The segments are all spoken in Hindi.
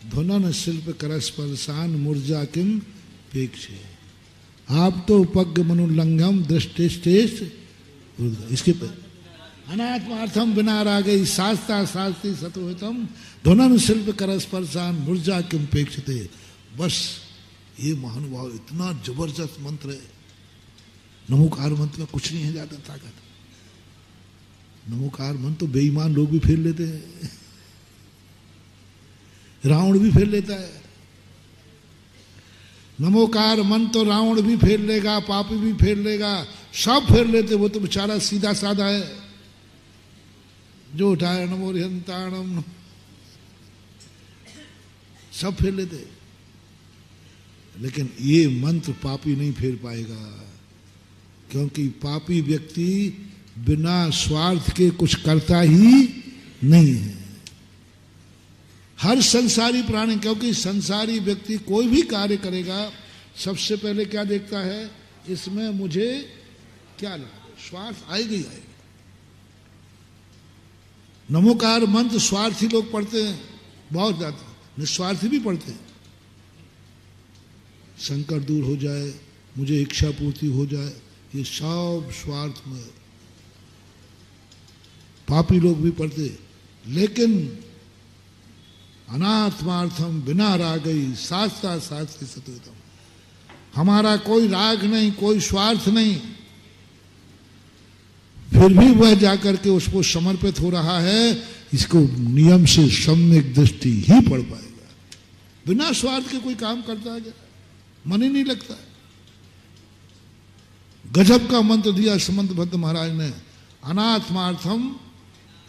धुनन शिल्प करस्पर्शान मूर्जा किम पेक्षे। आप तो उपज्ञ मनुलंघम दृष्टिष्टेश। इसके अनात्मार्थम बिना रागे शास्ता शास्त्री सतोहितम धुनन शिल्प करस्पर्शान मूर्जा किम पेक्षते। बस ये महानुभाव इतना जबरदस्त मंत्र है। नमोकार मंत्र में कुछ नहीं है ज्यादा ताकत। नमोकार मंत्र तो बेईमान लोग भी फेर लेते हैं, रावण भी फेर लेता है। नमोकार मंत्र तो रावण भी फेर लेगा, पापी भी फेर लेगा, सब फेर लेते। वो तो बेचारा सीधा साधा है, जो उठाए नमो हरिहंताणम सब फेर लेते। लेकिन ये मंत्र पापी नहीं फेर पाएगा, क्योंकि पापी व्यक्ति बिना स्वार्थ के कुछ करता ही नहीं है। हर संसारी प्राणी, क्योंकि संसारी व्यक्ति कोई भी कार्य करेगा सबसे पहले क्या देखता है, इसमें मुझे क्या लाभ। स्वार्थ आएगा ही आएगा। नमोकार मंत्र स्वार्थी लोग पढ़ते हैं बहुत ज्यादा, निस्वार्थी भी पढ़ते हैं। संकट दूर हो जाए, मुझे इच्छा पूर्ति हो जाए, ये सब स्वार्थ में पापी लोग भी पढ़ते। लेकिन अनात्मार्थम बिना रागई शास्त्रा शास्त्री सतोतम, हमारा कोई राग नहीं, कोई स्वार्थ नहीं, फिर भी वह जाकर के उसको समर्पित हो रहा है, इसको नियम से सम्यक दृष्टि ही पढ़ पाएगा। बिना स्वार्थ के कोई काम करता है मन ही नहीं लगता। गजब का मंत्र दिया समंत भट्ट महाराज ने, अनात्मार्थम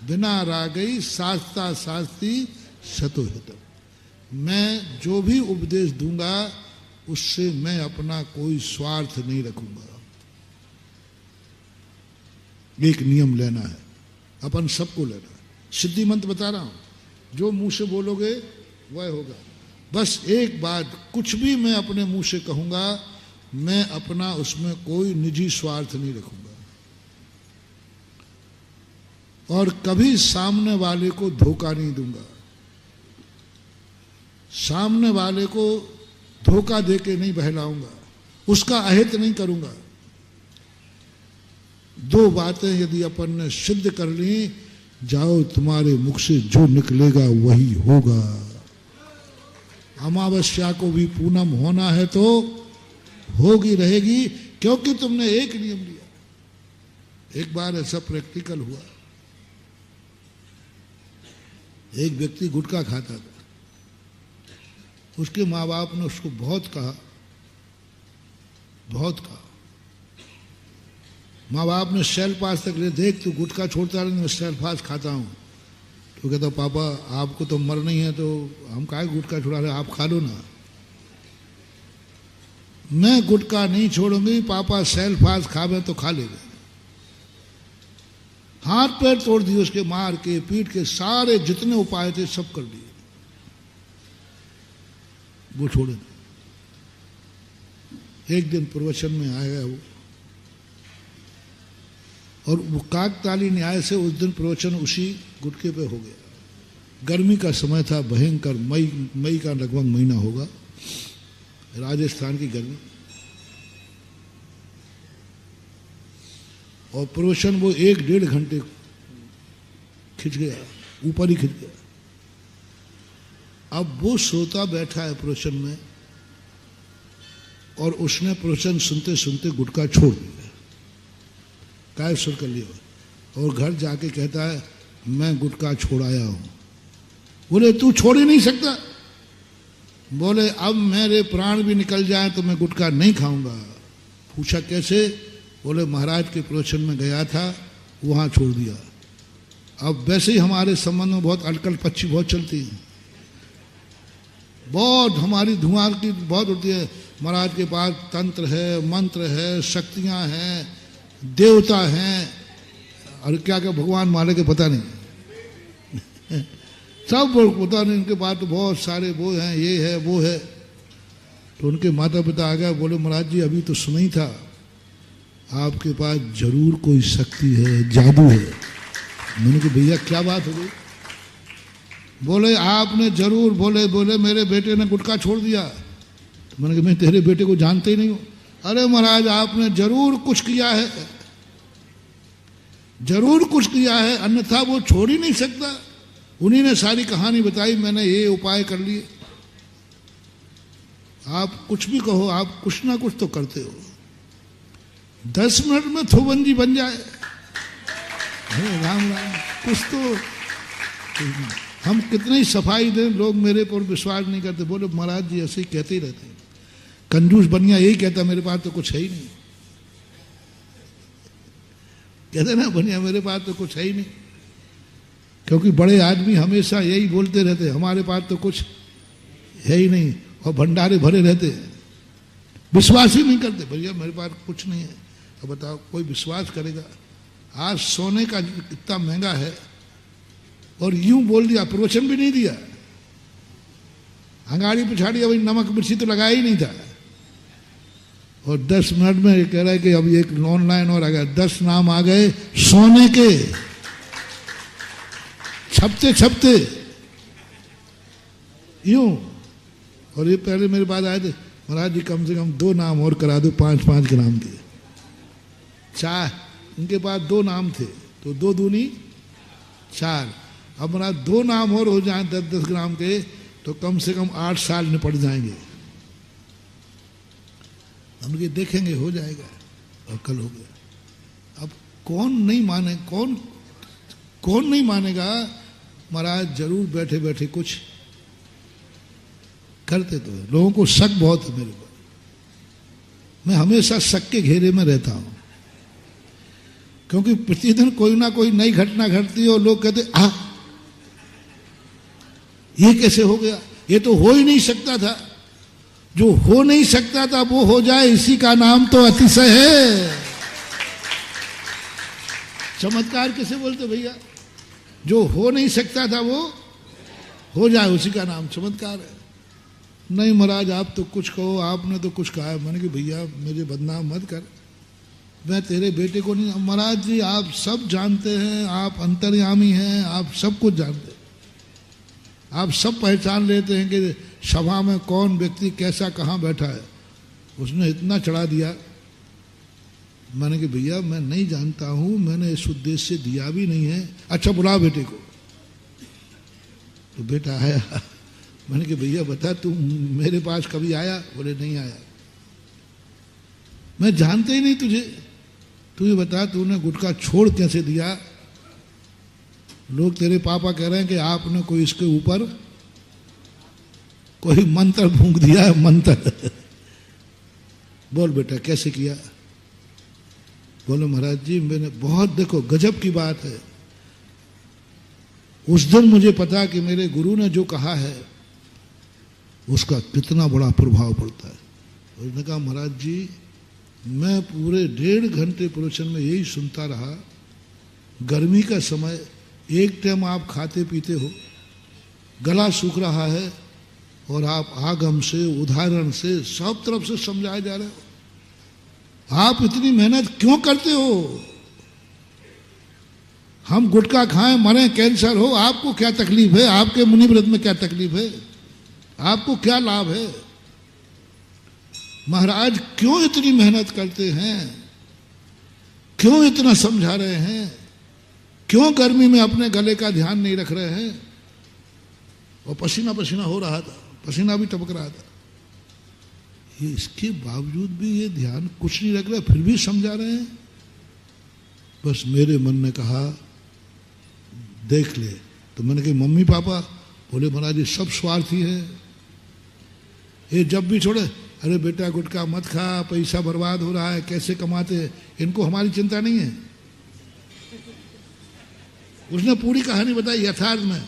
बिना रागई शास्त्रा शास्त्री सतोहितम। मैं जो भी उपदेश दूंगा उससे मैं अपना कोई स्वार्थ नहीं रखूंगा। एक नियम लेना है, अपन सबको लेना है। सिद्धि मंत्र बता रहा हूं, जो मुंह से बोलोगे वह होगा। बस एक बात, कुछ भी मैं अपने मुंह से कहूंगा, मैं अपना उसमें कोई निजी स्वार्थ नहीं रखूंगा, और कभी सामने वाले को धोखा नहीं दूंगा। सामने वाले को धोखा देके नहीं बहलाऊंगा, उसका अहित नहीं करूंगा। दो बातें यदि अपन ने सिद्ध कर ली, जाओ तुम्हारे मुख से जो निकलेगा वही होगा। अमावस्या को भी पूनम होना है तो होगी रहेगी, क्योंकि तुमने एक नियम लिया। एक बार ऐसा प्रैक्टिकल हुआ, एक व्यक्ति गुटखा खाता था। उसके माँ बाप ने उसको बहुत कहा, बहुत कहा। माँ बाप ने सेल पास तक ले, देख तू गुटखा छोड़ता नहीं, मैं सेल पास खाता हूँ। तो कहता पापा आपको तो मर नहीं है तो हम काहे गुटखा छुड़ा रहे, आप खा लो ना। मैं गुटखा नहीं छोड़ूंगी, पापा सेल फास खावे तो खा लेगा। हाथ पैर तोड़ दिए उसके, मार के पीट के, सारे जितने उपाय थे सब कर दिए, वो छोड़े। एक दिन प्रवचन में आया वो, और वो काकताली न्याय से उस दिन प्रवचन उसी गुटके पे हो गया। गर्मी का समय था भयंकर, मई का लगभग महीना होगा, राजस्थान की गर्मी। और प्रवचन वो 1-1.5 घंटे खिंच गया, ऊपर ही खिंच गया। अब वो सोता बैठा है प्रवचन में, और उसने प्रवचन सुनते सुनते गुटखा छोड़ दिया, काय सुर कर लिया, और घर जाके कहता है मैं गुटखा छोड़ाया हूं। बोले तू छोड़ ही नहीं सकता। बोले अब मेरे प्राण भी निकल जाए तो मैं गुटखा नहीं खाऊंगा। पूछा कैसे? बोले महाराज के प्रवचन में गया था, वहां छोड़ दिया। अब वैसे ही हमारे संबंध में बहुत अटकल पच्ची बहुत चलती है, बहुत हमारी धुआं की बहुत उड़ती है। महाराज के पास तंत्र है, मंत्र है, शक्तियां हैं, देवता हैं, और क्या क्या भगवान माले के पता नहीं सब पता नहीं, उनके पास तो बहुत सारे वो हैं, ये है वो है। तो उनके माता पिता आ गए, बोले महाराज जी अभी तो सुना ही था, आपके पास जरूर कोई शक्ति है, जादू है। मैंने कहा भैया क्या बात हो गई? बोले आपने जरूर, बोले मेरे बेटे ने गुटखा छोड़ दिया। तो मैंने कहा मैं तेरे बेटे को जानते ही नहीं हूँ। अरे महाराज आपने जरूर कुछ किया है, जरूर कुछ किया है, अन्यथा वो छोड़ ही नहीं सकता। उन्हीं ने सारी कहानी बताई, मैंने ये उपाय कर लिए। आप कुछ भी कहो, आप कुछ ना कुछ तो करते हो। 10 मिनट में थोबंजी बन जाए। राम राम, कुछ तो हम कितने ही सफाई दें, लोग मेरे पर विश्वास नहीं करते। बोले महाराज जी ऐसे ही कहते ही रहते हैं, कंजूस बनिया यही कहता मेरे पास तो कुछ है ही नहीं। कहते ना बनिया मेरे पास तो कुछ है ही नहीं, क्योंकि बड़े आदमी हमेशा यही बोलते रहते हमारे पास तो कुछ है ही नहीं, और भंडारे भरे रहते हैं, विश्वास ही नहीं करते। भैया मेरे पास कुछ नहीं है। अब बताओ कोई विश्वास करेगा? आज सोने का कितना महंगा है, और यूं बोल दिया, प्रवचन भी नहीं दिया, अंगाड़ी पिछाड़ी, अभी नमक मिर्ची तो लगाया ही नहीं था, और 10 मिनट में ये कह रहा है कि अब एक ऑनलाइन और आ गया, 10 नाम आ गए सोने के, छपते छपते यूं। और ये पहले मेरे पास आए थे, महाराज जी कम से कम 2 नाम और करा दो, 5-5 के नाम के। चार, उनके पास 2 नाम थे, तो 2 दूनी 4। अब महाराज 2 नाम और हो जाए 10-10 ग्राम के, तो कम से कम 8 साल निपट जाएंगे। हम ये देखेंगे हो जाएगा, और कल हो गया। अब कौन नहीं माने, कौन नहीं मानेगा? महाराज जरूर बैठे बैठे कुछ करते तो है। लोगों को शक बहुत है मेरे पर, मैं हमेशा शक के घेरे में रहता हूं, क्योंकि प्रतिदिन कोई ना कोई नई घटना घटती है, और लोग कहते ये कैसे हो गया, ये तो हो ही नहीं सकता था। जो हो नहीं सकता था वो हो जाए, इसी का नाम तो अतिशय है। चमत्कार किसे बोलते भैया? जो हो नहीं सकता था वो हो जाए, उसी का नाम चमत्कार है। नहीं महाराज आप तो कुछ कहो, आपने तो कुछ कहा है। मैंने कि भैया मुझे बदनाम मत कर, मैं तेरे बेटे को नहीं। महाराज जी आप सब जानते हैं, आप अंतर्यामी हैं, आप सब कुछ जानते हैं, आप सब पहचान लेते हैं कि सभा में कौन व्यक्ति कैसा कहाँ बैठा है। उसने इतना चढ़ा दिया। मैंने कि भैया मैं नहीं जानता हूँ, मैंने इस उद्देश्य से दिया भी नहीं है। अच्छा बुला बेटे को। तो बेटा आया। मैंने कि भैया बता तू मेरे पास कभी आया? बोले नहीं आया। मैं जानते ही नहीं तुझे, तू ये बता तूने गुटखा छोड़ कैसे दिया? लोग तेरे पापा कह रहे हैं कि आपने कोई इसके ऊपर कोई मंत्र फूंक दिया है, मंत्र। बोल बेटा कैसे किया? बोले महाराज जी मैंने बहुत, देखो गजब की बात है, उस दिन मुझे पता कि मेरे गुरु ने जो कहा है उसका कितना बड़ा प्रभाव पड़ता है। उसने कहा महाराज जी मैं पूरे 1.5 घंटे प्रवचन में यही सुनता रहा। गर्मी का समय, एक टाइम आप खाते पीते हो, गला सूख रहा है, और आप आगम से, उदाहरण से, सब तरफ से समझाए जा रहे हो। आप इतनी मेहनत क्यों करते हो? हम गुटखा खाएं, मरें, कैंसर हो, आपको क्या तकलीफ है? आपके मुनि व्रत में क्या तकलीफ है? आपको क्या लाभ है? महाराज क्यों इतनी मेहनत करते हैं? क्यों इतना समझा रहे हैं? क्यों गर्मी में अपने गले का ध्यान नहीं रख रहे हैं? और पसीना पसीना हो रहा था, पसीना भी टपक रहा था। ये इसके बावजूद भी ये ध्यान कुछ नहीं रख रहा, फिर भी समझा रहे हैं। बस मेरे मन ने कहा देख ले। तो मैंने कहा मम्मी पापा? बोले महाराज ये सब स्वार्थी है, ये जब भी छोड़े, अरे बेटा गुटखा मत खा, पैसा बर्बाद हो रहा है, कैसे कमाते हैं, इनको हमारी चिंता नहीं है। उसने पूरी कहानी बताई यथार्थ में।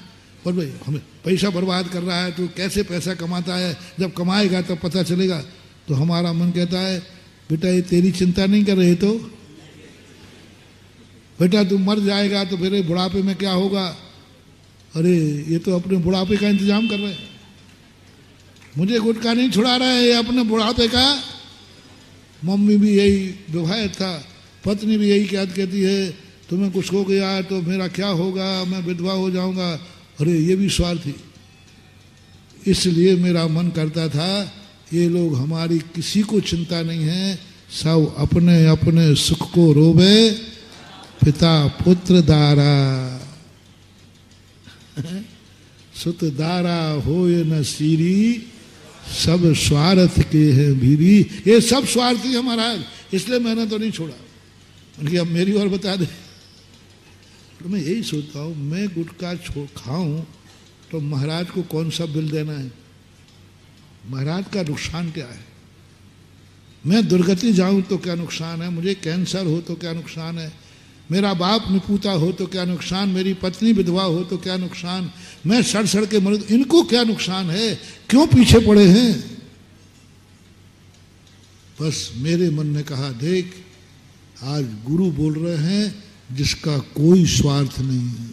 और भाई हमें पैसा बर्बाद कर रहा है तो कैसे पैसा कमाता है, जब कमाएगा तब पता चलेगा। तो हमारा मन कहता है बेटा ये तेरी चिंता नहीं कर रहे, तो बेटा तू मर जाएगा तो फिर बुढ़ापे में क्या होगा? अरे ये तो अपने बुढ़ापे का इंतजाम कर रहे हैं। मुझे गुटखा नहीं छुड़ा रहा है, ये अपने बुढ़ापे का। मम्मी भी यही व्यवहार था, पत्नी भी यही कहती है तुम्हें कुछ हो गया तो मेरा क्या होगा, मैं विधवा हो जाऊंगा। अरे ये भी स्वार्थी। इसलिए मेरा मन करता था ये लोग हमारी किसी को चिंता नहीं है, सब अपने अपने सुख को रोवे, पिता पुत्र दारा, सुत दारा होए न सीरी, सब स्वार्थ के हैं भीरी। ये सब स्वार्थी है महाराज, इसलिए मैंने तो नहीं छोड़ा। उनकी अब मेरी और बता दे। तो मैं यही सोचता हूँ, मैं गुटखा खाऊं तो महाराज को कौन सा बिल देना है? महाराज का नुकसान क्या है? मैं दुर्गति जाऊं तो क्या नुकसान है? मुझे कैंसर हो तो क्या नुकसान है? मेरा बाप निपूता हो तो क्या नुकसान? मेरी पत्नी विधवा हो तो क्या नुकसान? मैं सड़ सड़ के मरूं, इनको क्या नुकसान है? क्यों पीछे पड़े हैं? बस मेरे मन ने कहा, देख आज गुरु बोल रहे हैं जिसका कोई स्वार्थ नहीं है।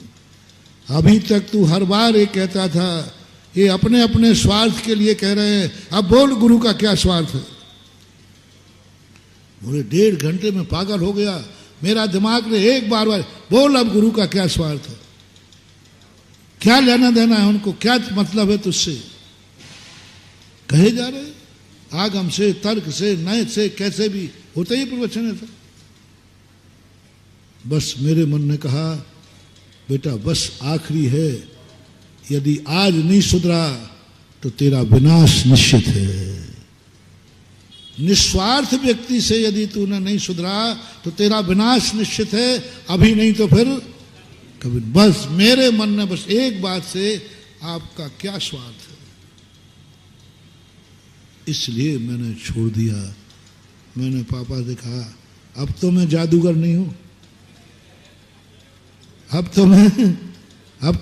अभी तक तू हर बार ये कहता था ये अपने अपने स्वार्थ के लिए कह रहे हैं, अब बोल गुरु का क्या स्वार्थ है? मुझे 1.5 घंटे में पागल हो गया। मेरा दिमाग ने एक बार बोल अब गुरु का क्या स्वार्थ है, क्या लेना देना है उनको, क्या मतलब है तुझसे? कहे जा रहे आगम से, तर्क से, नय से, कैसे भी होता ही प्रवचन है। बस मेरे मन ने कहा बेटा बस आखिरी है, यदि आज नहीं सुधरा तो तेरा विनाश निश्चित है। निस्वार्थ व्यक्ति से यदि तूने नहीं सुधरा तो तेरा विनाश निश्चित है, अभी नहीं तो फिर कभी। बस मेरे मन में बस एक बात से, आपका क्या स्वार्थ है? इसलिए मैंने छोड़ दिया। मैंने पापा से कहा अब तो मैं जादूगर नहीं हूं, अब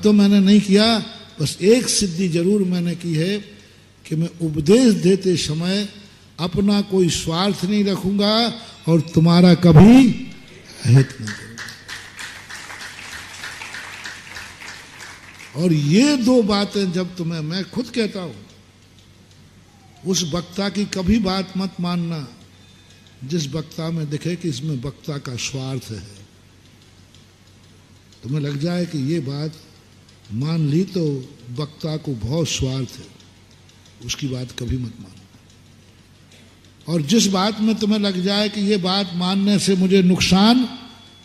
तो मैंने नहीं किया। बस एक सिद्धि जरूर मैंने की है कि मैं उपदेश देते समय अपना कोई स्वार्थ नहीं रखूंगा और तुम्हारा कभी हित नहीं करूंगा। और ये 2 बातें जब तुम्हें, मैं खुद कहता हूं, उस वक्ता की कभी बात मत मानना जिस वक्ता में दिखे कि इसमें वक्ता का स्वार्थ है। तुम्हें लग जाए कि ये बात मान ली तो वक्ता को बहुत स्वार्थ है, उसकी बात कभी मत मानना। और जिस बात में तुम्हें लग जाए कि ये बात मानने से मुझे नुकसान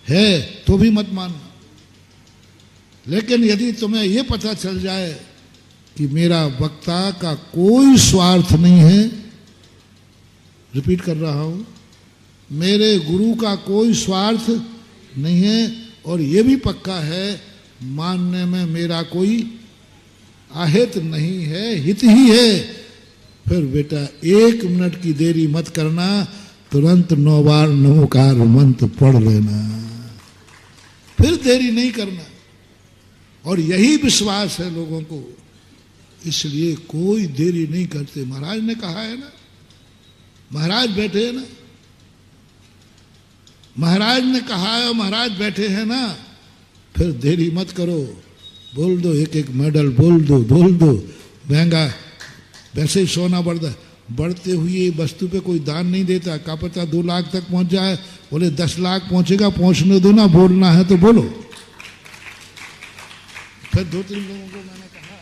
है तो भी मत मानना। लेकिन यदि तुम्हें ये पता चल जाए कि मेरा वक्ता का कोई स्वार्थ नहीं है, रिपीट कर रहा हूं, मेरे गुरु का कोई स्वार्थ नहीं है, और ये भी पक्का है मानने में मेरा कोई अहित नहीं है, हित ही है, फिर बेटा 1 मिनट की देरी मत करना, तुरंत 9 बार नमोकार मंत्र पढ़ लेना, फिर देरी नहीं करना। और यही विश्वास है लोगों को, इसलिए कोई देरी नहीं करते। महाराज ने कहा है ना, महाराज बैठे हैं ना, महाराज ने कहा है, महाराज बैठे हैं ना, फिर देरी मत करो, बोल दो, एक एक मेडल बोल दो। महंगा वैसे ही सोना बढ़ते हुए वस्तु पे कोई दान नहीं देता। क्या पता 2 लाख तक पहुंच जाए, बोले 10 लाख पहुंचेगा, पहुंचने दो ना, बोलना है तो बोलो। फिर 2-3 लोगों को मैंने कहा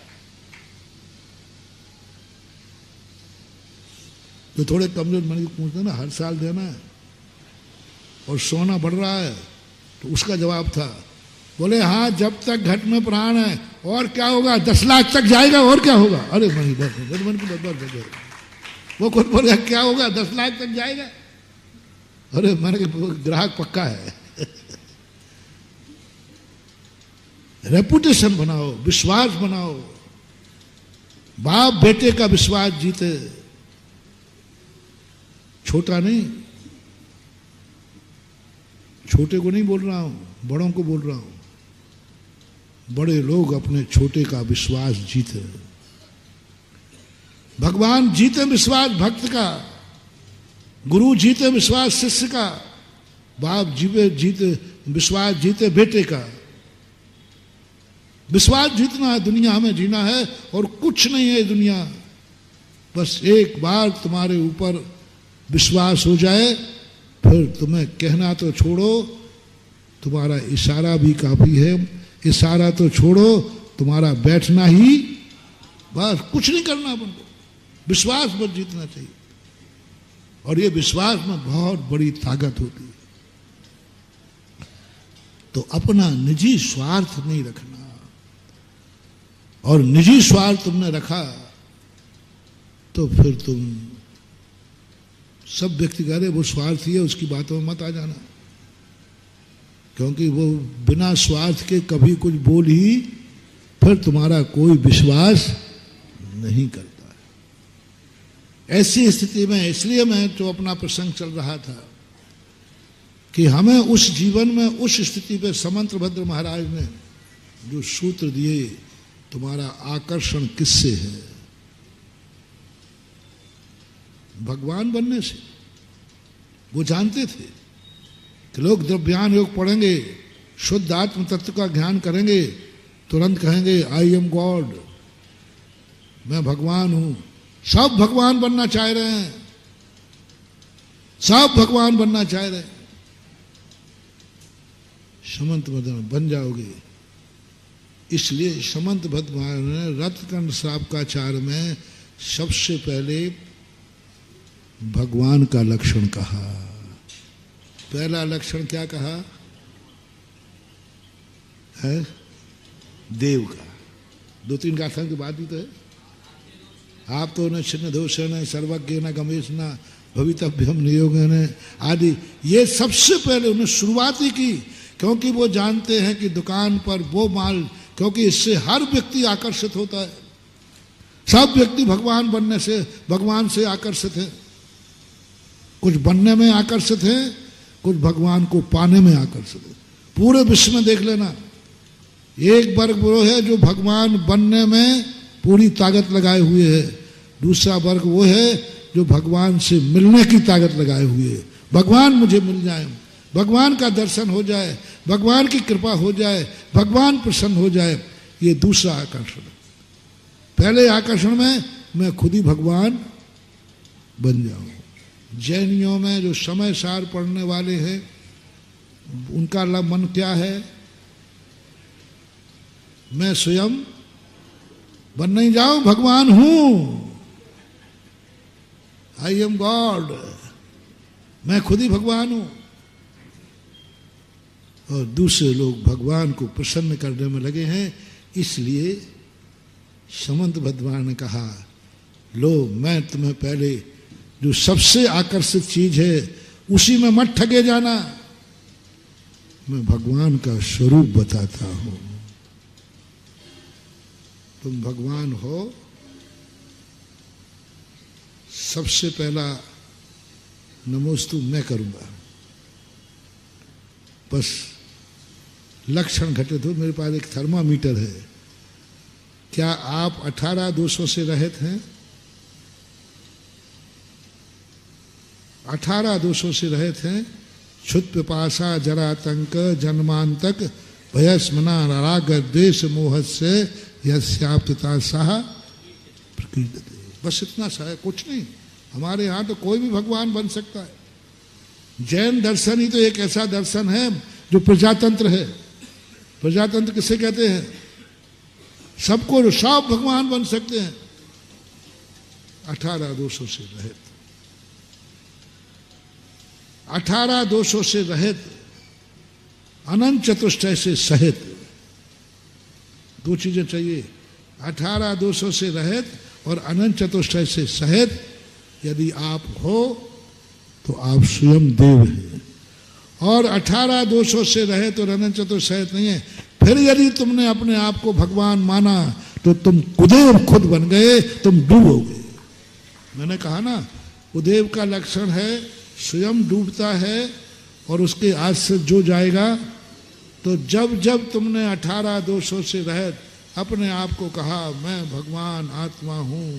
तो थोड़े कमजोर मन को पूछते ना, हर साल देना है और सोना बढ़ रहा है, तो उसका जवाब था, बोले हाँ जब तक घट में प्राण है, और क्या होगा, 10 लाख तक जाएगा, और क्या होगा। अरे मन की बदबर, वो खुद बोले क्या होगा, 10 लाख तक जाएगा। अरे मैंने ग्राहक पक्का है। रेपुटेशन बनाओ, विश्वास बनाओ, बाप बेटे का विश्वास जीते, छोटा नहीं, छोटे को नहीं बोल रहा हूं, बड़ों को बोल रहा हूं। बड़े लोग अपने छोटे का विश्वास जीते, भगवान जीते विश्वास भक्त का, गुरु जीते विश्वास शिष्य का, बाप जीते विश्वास जीते बेटे का। विश्वास जीतना है, दुनिया हमें जीना है, और कुछ नहीं है दुनिया। बस एक बार तुम्हारे ऊपर विश्वास हो जाए, फिर तुम्हें कहना तो छोड़ो, तुम्हारा इशारा भी काफी है। इशारा तो छोड़ो, तुम्हारा बैठना ही, बस कुछ नहीं करना अपन को, विश्वास बस जीतना चाहिए। और ये विश्वास में बहुत बड़ी ताकत होती है। तो अपना निजी स्वार्थ नहीं रखना, और निजी स्वार्थ तुमने रखा तो फिर तुम, सब व्यक्ति कह रहे वो स्वार्थी है, उसकी बातों में मत आ जाना, क्योंकि वो बिना स्वार्थ के कभी कुछ बोल ही फिर तुम्हारा कोई विश्वास नहीं करता है। ऐसी स्थिति में, इसलिए मैं जो अपना प्रसंग चल रहा था कि हमें उस जीवन में उस स्थिति पे समंत्रभद्र महाराज ने जो सूत्र दिए, तुम्हारा आकर्षण किससे है? भगवान बनने से। वो जानते थे कि लोग द्रव्यान योग पढ़ेंगे, शुद्ध आत्म तत्व का ज्ञान करेंगे, तुरंत कहेंगे आई एम गॉड, मैं भगवान हूं। सब भगवान बनना चाह रहे हैं, सब भगवान बनना चाह रहे हैं। समंतभद्र बन जाओगे। इसलिए समंतभद्र महाराज ने रत्नकंड श्रावकाचार्य में सबसे पहले भगवान का लक्षण कहा। पहला लक्षण क्या कहा है? देव का। दो तीन गाथा की बात ही तो है। आप तो न छिन्न दोषण सर्वज्ञ न गमेश न भवितव्यम नियोग आदि, ये सबसे पहले उन्हें शुरुआत ही की, क्योंकि वो जानते हैं कि दुकान पर वो माल, क्योंकि इससे हर व्यक्ति आकर्षित होता है। सब व्यक्ति भगवान बनने से, भगवान से आकर्षित है। कुछ बनने में आकर्षित है, कुछ भगवान को पाने में आकर्षित है। पूरे विश्व में देख लेना, एक वर्ग वो है जो भगवान बनने में पूरी ताकत लगाए हुए है, दूसरा वर्ग वो है जो भगवान से मिलने की ताकत लगाए हुए है। भगवान मुझे मिल जाए, भगवान का दर्शन हो जाए, भगवान की कृपा हो जाए, भगवान प्रसन्न हो जाए, ये दूसरा आकर्षण है। पहले आकर्षण में मैं खुद ही भगवान बन जाऊं। जैनियों में जो समय सार पढ़ने वाले हैं, उनका मन क्या है? मैं स्वयं बन नहीं जाऊं, भगवान हूं, आई एम गॉड, मैं खुद ही भगवान हूं। और दूसरे लोग भगवान को प्रसन्न करने में लगे हैं। इसलिए समंतभद्र महाराज ने कहा, लो मैं तुम्हें पहले जो सबसे आकर्षित चीज है उसी में मत ठगे जाना, मैं भगवान का स्वरूप बताता हूं। तुम भगवान हो। सबसे पहला नमोस्तु मैं करूंगा, बस लक्षण घटित हो। मेरे पास एक थर्मामीटर है। क्या आप 18 दोषों से रहित हैं? 18 दोषों से रहित हैं। क्षुत पिपासा जरातंक जन्मांतक भयस्मना राग द्वेष मोह से यस्याप्तता साह प्रकीर्तते। बस इतना सा है, कुछ नहीं। हमारे यहाँ तो कोई भी भगवान बन सकता है। जैन दर्शन ही तो एक ऐसा दर्शन है जो प्रजातंत्र है। प्रजातंत्र किसे कहते हैं? सबको, सब भगवान बन सकते हैं 18 दोषों से रहित। 18 दोषों से रहित, अनंत चतुष्टय से सहित। दो चीजें चाहिए, 18 दोषों से रहित और अनंत चतुष्टय से सहित। यदि आप हो तो आप स्वयं देव हैं। और 18 दोषों से रहित और अनंत चतुष्टय सहित नहीं है। फिर यदि तुमने अपने आप को भगवान माना तो तुम कुदेव खुद बन गए, तुम डूबोगे। मैंने कहा ना, कुदेव का लक्षण है स्वयं डूबता है और उसके आश्रित जो जाएगा। तो जब जब तुमने 18 दोषों से रहित अपने आप को कहा मैं भगवान आत्मा हूं।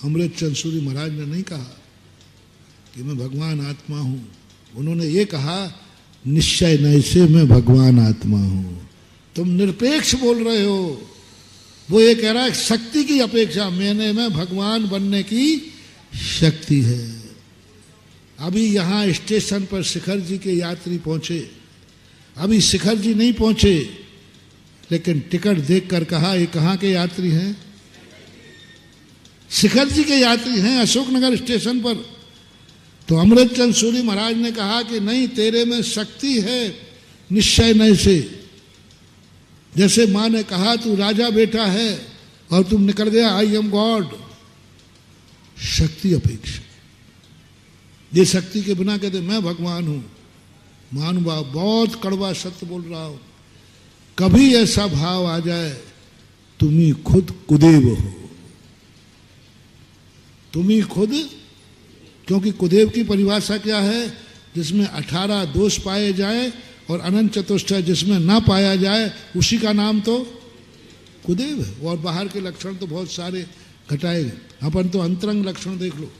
अमृतचंद सूरी महाराज ने नहीं कहा कि मैं भगवान आत्मा हूं, उन्होंने ये कहा निश्चय नहीं से मैं भगवान आत्मा हूं। तुम निरपेक्ष बोल रहे हो, वो ये कह रहा है शक्ति की अपेक्षा मैंने में भगवान बनने की शक्ति है। अभी यहां स्टेशन पर शिखर जी के यात्री पहुंचे अभी शिखर जी नहीं पहुंचे, लेकिन टिकट देखकर कहा ये कहाँ के यात्री हैं? शिखर जी के यात्री हैं अशोकनगर स्टेशन पर। तो अमृतचंद सूरी महाराज ने कहा कि नहीं, तेरे में शक्ति है निश्चय नहीं से। जैसे माँ ने कहा तू राजा बेटा है और तुम निकल गया आई एम गॉड। शक्ति अपेक्षा, ये शक्ति के बिना कहते मैं भगवान हूं। महानुभाव, बहुत कड़वा सत्य बोल रहा हूं। कभी ऐसा भाव आ जाए तुम ही खुद कुदेव हो, तुम ही खुद, क्योंकि कुदेव की परिभाषा क्या है? जिसमें 18 दोष पाए जाए और अनंत चतुष्टय जिसमें ना पाया जाए उसी का नाम तो कुदेव है। और बाहर के लक्षण तो बहुत सारे घटाए गए, अपन तो अंतरंग लक्षण देख लो।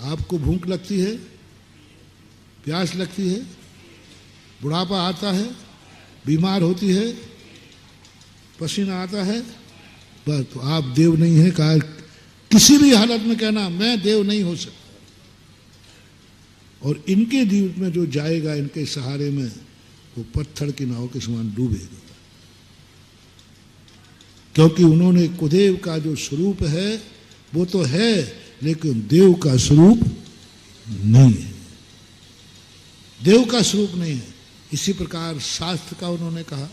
आपको भूख लगती है, प्यास लगती है, बुढ़ापा आता है, बीमार होती है, पसीना आता है, बस तो आप देव नहीं है। कहा किसी भी हालत में कहना मैं देव नहीं हो सकता। और इनके द्वीप में जो जाएगा इनके सहारे में, वो पत्थर की नाव के समान डूबेगा, क्योंकि उन्होंने कुदेव का जो स्वरूप है वो तो है, लेकिन देव का स्वरूप नहीं है, देव का स्वरूप नहीं है। इसी प्रकार शास्त्र का उन्होंने कहा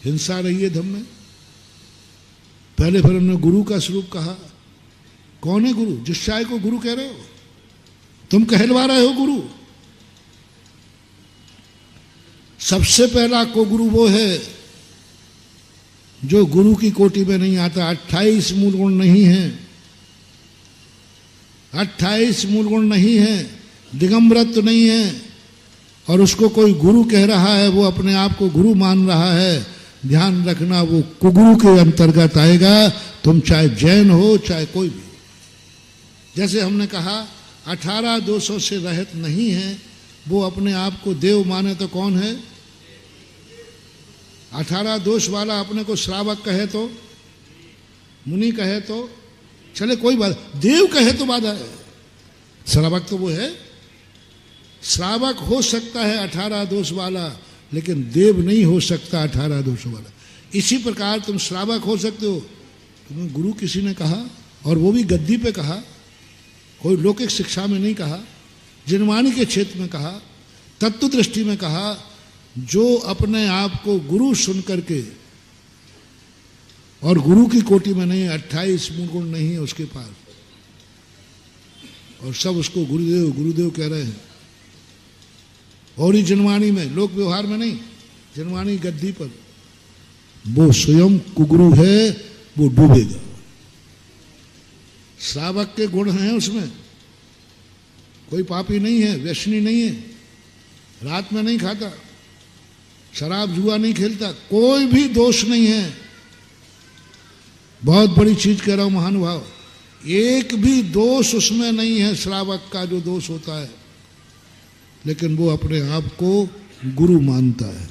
हिंसा रही है धम्म में। पहले फिर उन्होंने गुरु का स्वरूप कहा। कौन है गुरु? जिस चाय को गुरु कह रहे हो तुम, कहलवा रहे हो गुरु। सबसे पहला को गुरु वो है जो गुरु की कोटि में नहीं आता। 28 मूल गुण नहीं है, 28 मूल गुण नहीं है, दिगंबरत्व नहीं है, और उसको कोई गुरु कह रहा है, वो अपने आप को गुरु मान रहा है। ध्यान रखना, वो कुगुरु के अंतर्गत आएगा। तुम चाहे जैन हो चाहे कोई भी। जैसे हमने कहा 18 दोषों से रहित नहीं है, वो अपने आप को देव माने तो कौन है? 18 दोष वाला अपने को श्रावक कहे तो, मुनि कहे तो चले कोई बात, देव कहे तो बाधा है। श्रावक तो वो है, श्रावक हो सकता है 18 दोष वाला, लेकिन देव नहीं हो सकता 18 दोष वाला। इसी प्रकार तुम श्रावक हो सकते हो, तुम्हें गुरु किसी ने कहा, और वो भी गद्दी पे कहा, कोई लौकिक शिक्षा में नहीं कहा, जिनवाणी के क्षेत्र में कहा, तत्व दृष्टि में कहा। जो अपने आप को गुरु सुन करके, और गुरु की कोटि में नहीं, 28 मूल गुण नहीं है उसके पास, और सब उसको गुरुदेव गुरुदेव कह रहे हैं। और ही जनवाणी में, लोक व्यवहार में नहीं, जनवाणी गद्दी पर, वो स्वयं कुगुरु है, वो डूबेगा। श्रावक के गुण हैं उसमें, कोई पापी नहीं है, व्यसनी नहीं है, रात में नहीं खाता, शराब जुआ नहीं खेलता, कोई भी दोष नहीं है। बहुत बड़ी चीज कह रहा हूं महानुभाव, एक भी दोष उसमें नहीं है श्रावक का जो दोष होता है, लेकिन वो अपने आप को गुरु मानता है।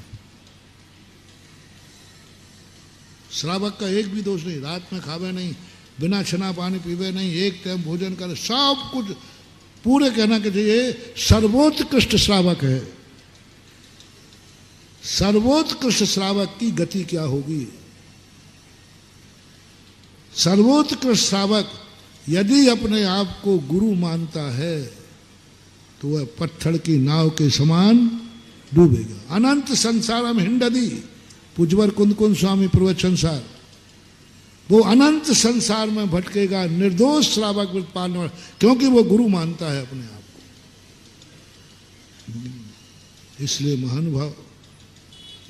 श्रावक का एक भी दोष नहीं, रात में खावे नहीं, बिना छना पानी पीवे नहीं, एक टाइम भोजन करे, सब कुछ पूरे कहना के चाहिए सर्वोत्कृष्ट श्रावक है। सर्वोत्कृष्ट श्रावक की गति क्या होगी? सर्वोत्कृष्ट श्रावक यदि अपने आप को गुरु मानता है तो वह पत्थर की नाव के समान डूबेगा। अनंत संसारम हिंडदी, पुजवर कुंद कुंद स्वामी प्रवचन सार, वो अनंत संसार में भटकेगा, निर्दोष श्रावक व्रत पालने वाला, क्योंकि वो गुरु मानता है अपने आप को। इसलिए महानुभाव,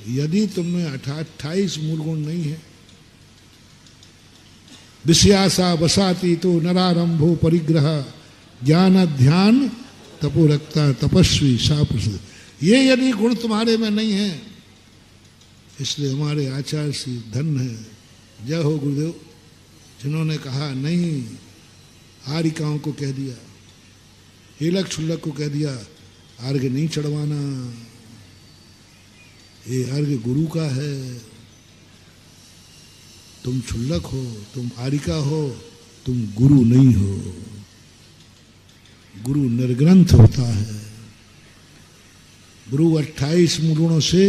यदि तुमने 28 मूल गुण नहीं है, विषयासा वसाती तो नरारंभो परिग्रह ज्ञान ध्यान तपो रखता तपस्वी साप्रसिद्ध, ये यदि गुण तुम्हारे में नहीं है, इसलिए हमारे आचार्य श्री धन्य है, जय हो गुरुदेव, जिन्होंने कहा नहीं, आरिकाओं को कह दिया, हिलक छुल्लक को कह दिया अर्घ नहीं चढ़वाना, ये अर्घ गुरु का है। तुम छुल्लक हो, तुम आरिका हो, तुम गुरु नहीं हो। गुरु निर्ग्रंथ होता है, गुरु 28 गुणों से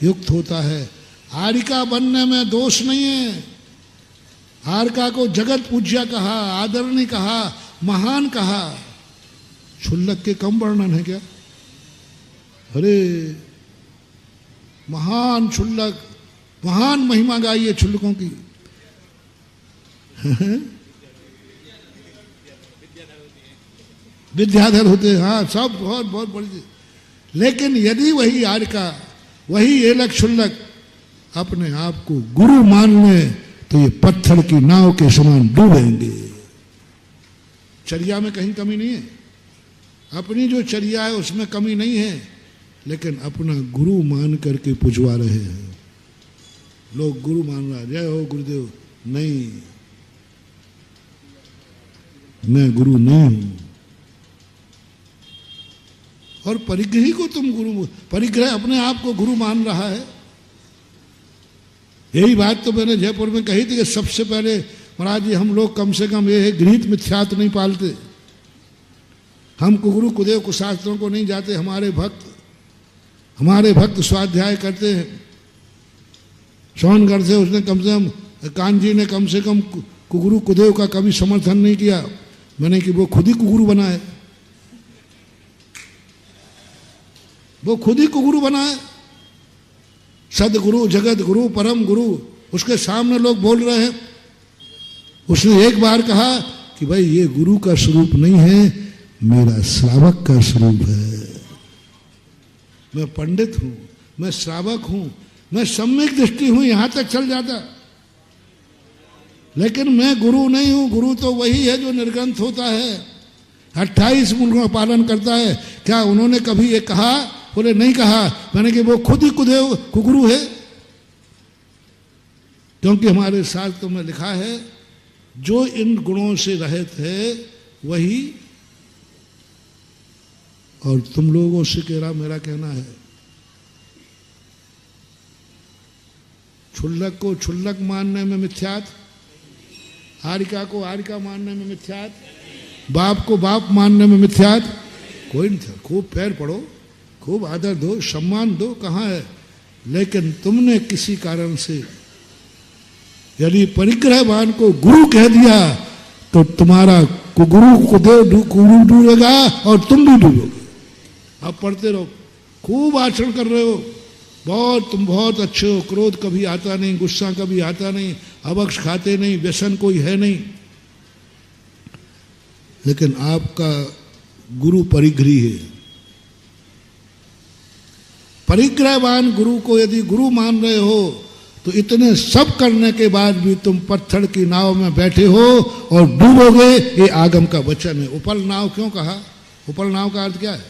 युक्त होता है। आरिका बनने में दोष नहीं है। आरिका को जगत पूज्य कहा, आदरणीय कहा, महान कहा। क्षुल्लक के कम वर्णन है क्या? अरे महान क्षुल्लक, महान महिमा गाई है क्षुल्लकों की। विद्याधर होते हैं, हाँ सब बहुत बहुत बड़ी। लेकिन यदि वही आरिका, वही एलक क्षुल्लक अपने आप को गुरु मान ले तो ये पत्थर की नाव के समान डूबेंगे। चर्या में कहीं कमी नहीं है, अपनी जो चर्या है उसमें कमी नहीं है, लेकिन अपना गुरु मान करके पुजवा रहे हैं। लोग गुरु मान रहा, जय हो गुरुदेव, नहीं, मैं गुरु नहीं हूं। और परिग्रही को तुम गुरु, परिग्रह अपने आप को गुरु मान रहा है। यही बात तो मैंने जयपुर में कही थी कि सबसे पहले महाराज जी हम लोग कम से कम ये है गृहीत मिथ्यात्व नहीं पालते। हम कुगुरु कुदेव कुशास्त्रों को नहीं जाते। हमारे भक्त स्वाध्याय करते हैं। सोनगढ़ से उसने कम से कम, कांजी ने कम से कम कुगुरु कुदेव का कभी समर्थन नहीं किया। मैंने कि वो खुद ही कुगुरु बना है, वो खुद ही कुगुरु बना है। सदगुरु, जगत गुरु, परम गुरु, उसके सामने लोग बोल रहे हैं। उसने एक बार कहा कि भाई ये गुरु का स्वरूप नहीं है, मेरा श्रावक का स्वरूप है। मैं पंडित हूं, मैं श्रावक हूं, मैं सम्यक दृष्टि हूं, यहां तक चल जाता। लेकिन मैं गुरु नहीं हूं। गुरु तो वही है जो निर्ग्रंथ होता है, 28 गुणों का पालन करता है। क्या उन्होंने कभी ये कहा? बोले नहीं कहा। मैंने कि वो खुद ही कुदेव कुगुरु है। क्योंकि हमारे शास्त्रों में लिखा है जो इन गुणों से रहित है वही। और तुम लोगों से मेरा कहना है, क्षुल्लक को क्षुल्लक मानने में मिथ्यात, आरिका को आरिका मानने में मिथ्यात, बाप को बाप मानने में मिथ्यात कोई नहीं था। खूब पैर पड़ो, खूब आदर दो, सम्मान दो, कहाँ है। लेकिन तुमने किसी कारण से यदि परिग्रहवान को गुरु कह दिया तो तुम्हारा गुरु गुरु डूबेगा और तुम भी डूबोगे। अब पढ़ते रहो, खूब आचरण कर रहे हो, तुम बहुत अच्छे हो, क्रोध कभी आता नहीं, गुस्सा कभी आता नहीं, अबक्ष खाते नहीं, व्यसन कोई है नहीं। लेकिन आपका गुरु परिग्रही है। परिग्रहवान गुरु को यदि गुरु मान रहे हो तो इतने सब करने के बाद भी तुम पत्थर की नाव में बैठे हो और डूबोगे। ये आगम का वचन है। उपल नाव क्यों कहा? उपल नाव का अर्थ क्या है?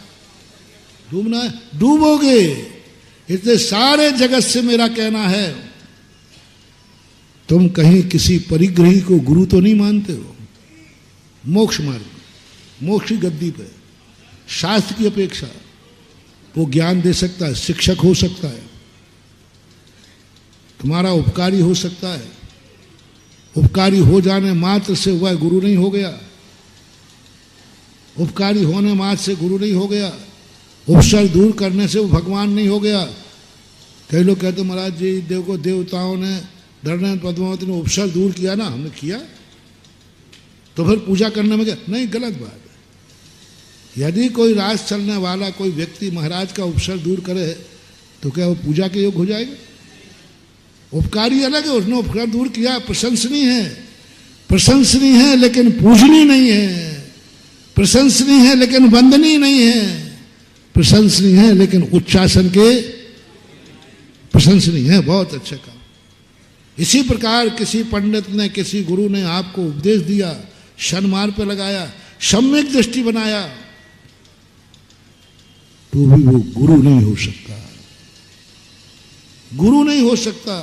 डूबना है, डूबोगे। इसलिए सारे जगत से मेरा कहना है, तुम कहीं किसी परिग्रही को गुरु तो नहीं मानते हो। मोक्ष मार्ग, मोक्ष की गद्दी पे शास्त्र की अपेक्षा वो ज्ञान दे सकता है, शिक्षक हो सकता है, तुम्हारा उपकारी हो सकता है। उपकारी हो जाने मात्र से वह गुरु नहीं हो गया। उपकारी होने मात्र से गुरु नहीं हो गया। उपसर दूर करने से वो भगवान नहीं हो गया। कई लोग कहते महाराज जी देखो देवताओं ने, धरणानंद पद्मावती ने उपसर दूर किया ना, हमने किया तो फिर पूजा करने में क्या? नहीं, गलत बात है। यदि कोई राज चलने वाला कोई व्यक्ति महाराज का उपसर दूर करे तो क्या वो पूजा के योग हो जाएगा? उपकारी अलग है, उसने उपकार दूर किया, प्रशंसनीय है, प्रशंसनीय है लेकिन पूजनीय नहीं है, प्रशंसनीय है लेकिन वंदनीय नहीं है, प्रशंसनीय है लेकिन उच्चासन के प्रशंसनीय है। बहुत अच्छा काम। इसी प्रकार किसी पंडित ने, किसी गुरु ने आपको उपदेश दिया, शनमार पे लगाया, सम्यक दृष्टि बनाया, तो भी वो गुरु नहीं हो सकता। गुरु नहीं हो सकता।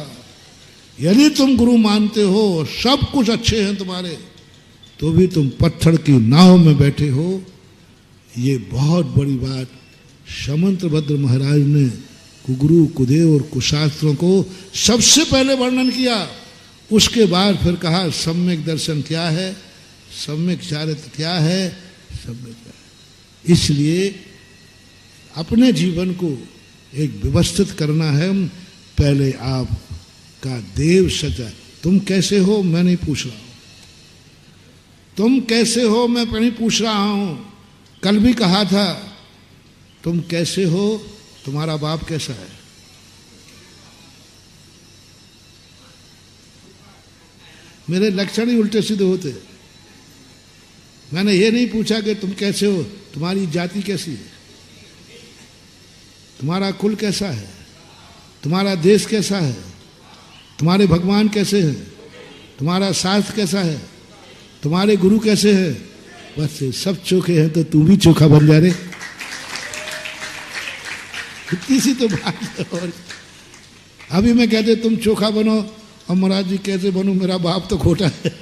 यदि तुम गुरु मानते हो, सब कुछ अच्छे हैं तुम्हारे, तो भी तुम पत्थर की नाव में बैठे हो। ये बहुत बड़ी बात समंतभद्र महाराज ने कुगुरु कुदेव और कुशास्त्रों को सबसे पहले वर्णन किया। उसके बाद फिर कहा सम्यक दर्शन क्या है, सम्यक चारित्र क्या है, सम्यक क्या है। इसलिए अपने जीवन को एक व्यवस्थित करना है। पहले आप का देव सचा, तुम कैसे हो मैं नहीं पूछ रहा हूं, तुम कैसे हो मैं नहीं पूछ रहा हूं। कल भी कहा था तुम कैसे हो, तुम्हारा बाप कैसा है। मेरे लक्षण ही उल्टे सीधे होते। मैंने ये नहीं पूछा कि तुम कैसे हो, तुम्हारी जाति कैसी है, तुम्हारा कुल कैसा है, तुम्हारा देश कैसा है, तुम्हारे भगवान कैसे हैं, तुम्हारा शास्त्र कैसा है, तुम्हारे गुरु कैसे हैं। बस सब चोखे हैं तो तू भी चोखा बन जा रे। इतनी सी तो बात है। और अभी मैं कहते तुम चोखा बनो, और महाराज जी कैसे बनूं, मेरा बाप तो खोटा है,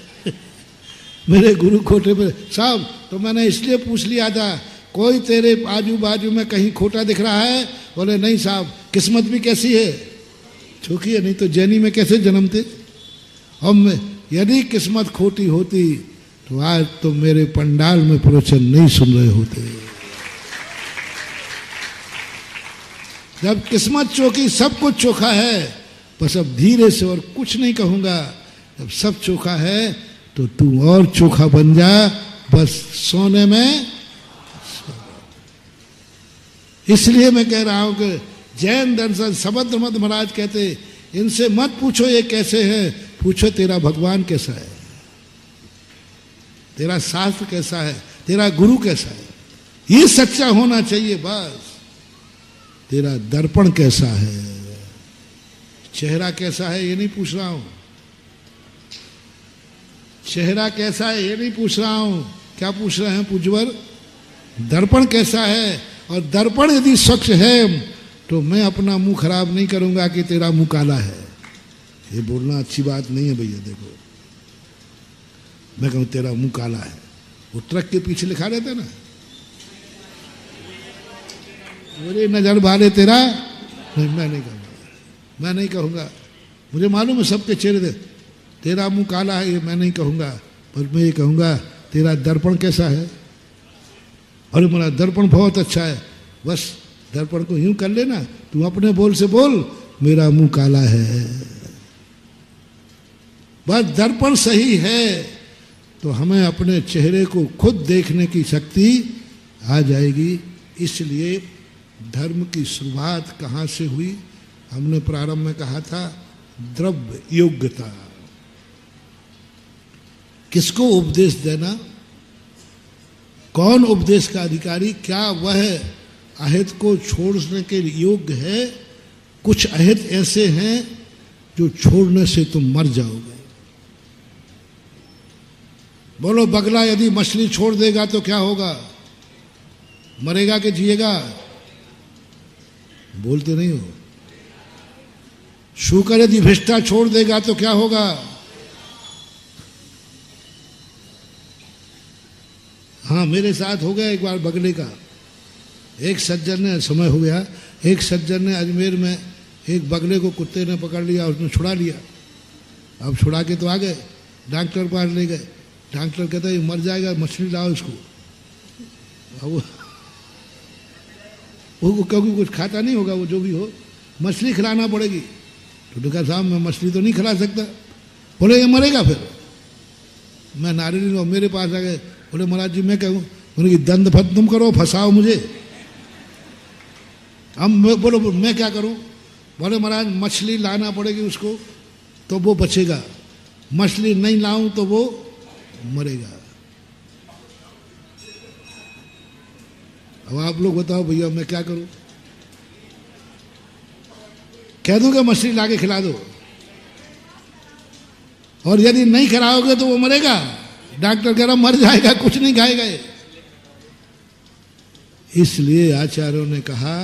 मेरे गुरु खोटे पे साहब। तो मैंने इसलिए पूछ लिया था, कोई तेरे आजू बाजू में कहीं खोटा दिख रहा है? बोले नहीं साहब, किस्मत भी कैसी है, चौकी है, नहीं तो जैनी में कैसे जन्मते। और यदि किस्मत खोटी होती तो आज तो मेरे पंडाल में प्रवचन नहीं सुन रहे होते। जब किस्मत चौकी, सब कुछ चोखा है, बस अब धीरे से, और कुछ नहीं कहूंगा, जब सब चोखा है तो तू और चोखा बन जा, बस सोने में। इसलिए मैं कह रहा हूं कि जैन दर्शन सबद्र मत महाराज कहते, इनसे मत पूछो ये कैसे है, पूछो तेरा भगवान कैसा है, तेरा शास्त्र कैसा है, तेरा गुरु कैसा है। ये सच्चा होना चाहिए बस। तेरा दर्पण कैसा है, चेहरा कैसा है ये नहीं पूछ रहा हूं, चेहरा कैसा है ये नहीं पूछ रहा हूं। क्या पूछ रहे हैं पूज्यवर? दर्पण कैसा है। और दर्पण यदि स्वच्छ है तो मैं अपना मुंह खराब नहीं करूंगा कि तेरा मुंह काला है। ये बोलना अच्छी बात नहीं है भैया। देखो मैं कहूं तेरा मुंह काला है, वो ट्रक के पीछे लिखा रहता है ना, मेरे नजर वाले तेरा नहीं, मैं नहीं कहूंगा, मैं नहीं कहूंगा। मुझे मालूम है सबके चेहरे दे, तेरा मुंह काला है ये मैं नहीं कहूंगा, पर मैं ये कहूंगा तेरा दर्पण कैसा है। अरे मेरा दर्पण बहुत अच्छा है, बस दर्पण को यूं कर लेना, तू अपने बोल से बोल मेरा मुंह काला है। बस दर्पण सही है तो हमें अपने चेहरे को खुद देखने की शक्ति आ जाएगी। इसलिए धर्म की शुरुआत कहाँ से हुई? हमने प्रारंभ में कहा था द्रव्य योग्यता। किसको उपदेश देना, कौन उपदेश का अधिकारी, क्या वह अहित को छोड़ने के योग्य है? कुछ अहित ऐसे हैं जो छोड़ने से तुम मर जाओगे। बोलो बगला यदि मछली छोड़ देगा तो क्या होगा? मरेगा कि जिएगा? बोलते नहीं हो। शुकर यदि भिष्टा छोड़ देगा तो क्या होगा? हाँ, मेरे साथ हो गया एक बार बगले का। एक सज्जन ने, समय हो गया, एक सज्जन ने अजमेर में एक बगले को कुत्ते ने पकड़ लिया, उसने छुड़ा लिया। अब छुड़ा के तो आ गए, डॉक्टर पास ले गए। डॉक्टर कहता है ये मर जाएगा, मछली लाओ इसको। अब वो क्योंकि कुछ खाता नहीं होगा, वो जो भी हो, मछली खिलाना पड़ेगी। तो कहा साहब मैं मछली तो नहीं खिला सकता। बोले ये मरेगा फिर। मैं नारियल और मेरे पास आ गए, बोले महाराज जी मैं कहूँ, बोले कि दंड फत तुम करो, फंसाओ मुझे। हम बोलो मैं क्या करूँ? बोले महाराज मछली लाना पड़ेगी उसको तो वो बचेगा, मछली नहीं लाऊं तो वो मरेगा। अब आप लोग बताओ भैया मैं क्या करूं? कह दूंगा मछली लाके खिला दो, और यदि नहीं खिलाओगे तो वो मरेगा। डॉक्टर कह रहा मर जाएगा, कुछ नहीं खाएगा ये। इसलिए आचार्यों ने कहा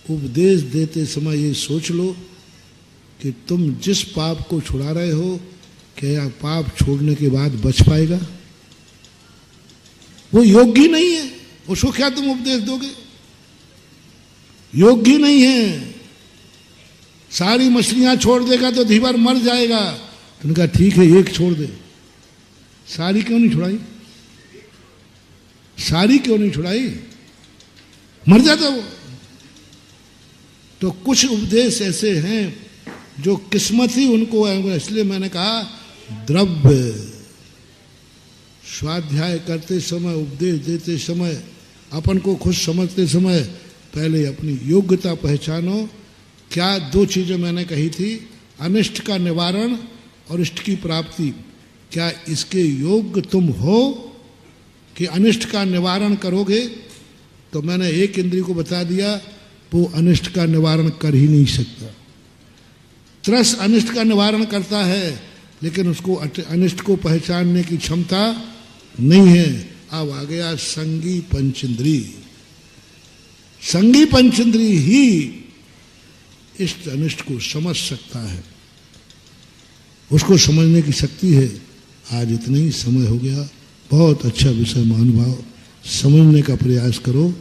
उपदेश देते समय ये सोच लो कि तुम जिस पाप को छुड़ा रहे हो, क्या पाप छोड़ने के बाद बच पाएगा? वो योग्य नहीं है, उसको क्या तुम उपदेश दोगे? योग्य नहीं है। सारी मछलियां छोड़ देगा तो धीवर मर जाएगा। तुमने कहा ठीक है एक छोड़ दे। सारी क्यों नहीं छुड़ाई? सारी क्यों नहीं छुड़ाई? मर जाता वो। तो कुछ उपदेश ऐसे हैं जो किस्मत ही उनको है। इसलिए मैंने कहा द्रव्य स्वाध्याय करते समय, उपदेश देते समय, अपन को खुद समझते समय पहले अपनी योग्यता पहचानो। क्या दो चीजें मैंने कही थी, अनिष्ट का निवारण और इष्ट की प्राप्ति। क्या इसके योग्य तुम हो कि अनिष्ट का निवारण करोगे? तो मैंने एक इंद्रिय को बता दिया, वो अनिष्ट का निवारण कर ही नहीं सकता। त्रस अनिष्ट का निवारण करता है, लेकिन उसको अनिष्ट को पहचानने की क्षमता नहीं है। अब आ गया संगी पंचेंद्री। संगी पंचेंद्री ही इष्ट अनिष्ट को समझ सकता है, उसको समझने की शक्ति है। आज इतना ही समय हो गया। बहुत अच्छा विषय महानुभाव, समझने का प्रयास करो।